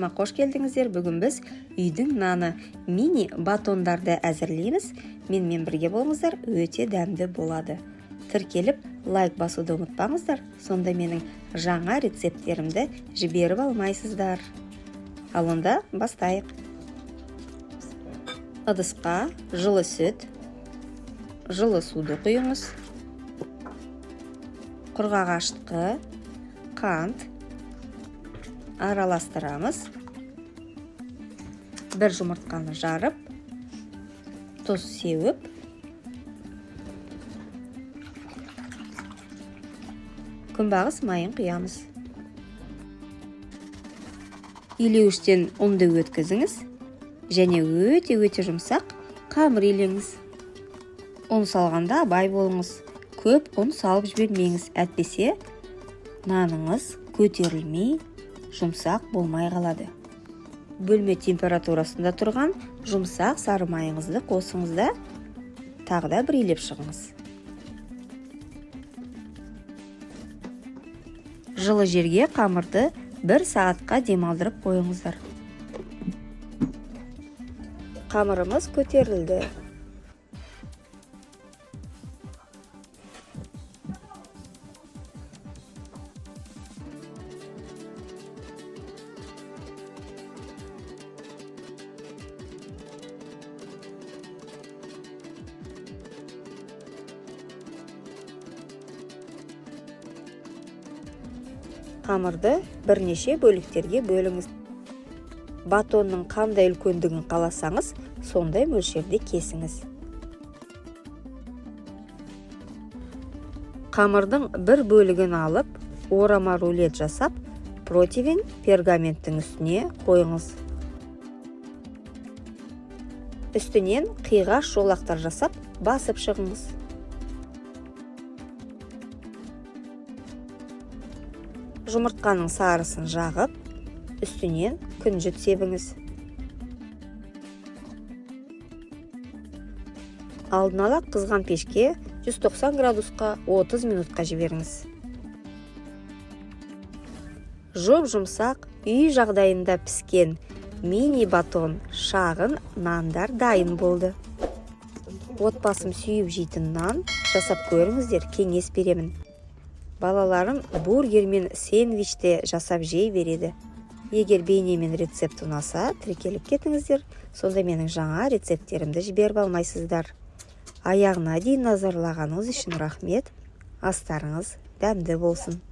арнама қош келдіңіздер. Бүгін біз үйдің наны мини батондарды әзірлейміз. Менімен бірге болыңыздар, өте дәмді болады. Тіркеліп, лайк басуды ұмытпаңыздар. Сонда менің жаңа рецепттерімді жіберіп алмайсыздар. Ал онда бастайық. Ыдысқа жылы сүт, жылы суды құйыңыз. Құрғақ ашытқы, қант араластырамыз. Бір жұмыртқаны жарып, тұз сеуіп, күнбағыс майын құямыз. Илеуіштен ұнды өткізіңіз және өте жұмсақ қамыр илеңіз. Ұн салғанда абай болыңыз. Көп ұн салып жібермеңіз, әтпесе наныңыз көтерілмей, жұмсақ болмай қалады. Бөлме температурасында тұрған жұмсақ сары майыңызды қосыңыз да, тағы да бір илеп шығыңыз. Жылы жерге қамырды 1 сағатқа демалдырып қойыңыздар. Қамырымыз көтерілді. Қамырды бірнеше бөліктерге бөліңіз. Батонның қандай үлкендігін қаласаңыз, сондай мөлшерде кесіңіз. Қамырдың бір бөлігін алып, орама рулет жасап, противень пергаменттің үстіне қойыңыз. Үстінен қиғаш жолақтар жасап, басып шығыңыз. Жұмыртқаның сарысын жағып, үстінен күнжіт себіңіз. Алдын ала қызған пешке 190 градусқа 30 минутқа жіберіңіз. Жұмсақ үй жағдайында піскен мини батон шағын нандар дайын болды. Отбасым сүйіп жейтін нан жасап көріңіздер, кеңес беремін. Балаларым бургер мен сэндвичте жасап жей береді. Егер бейне мен рецепт ұнаса, тіркеліп кетіңіздер, сонда менің жаңа рецепттерімді жіберіп алмайсыздар. Аяғына дейін назарлағаныңыз үшін рахмет. Астарыңыз дәмді болсын.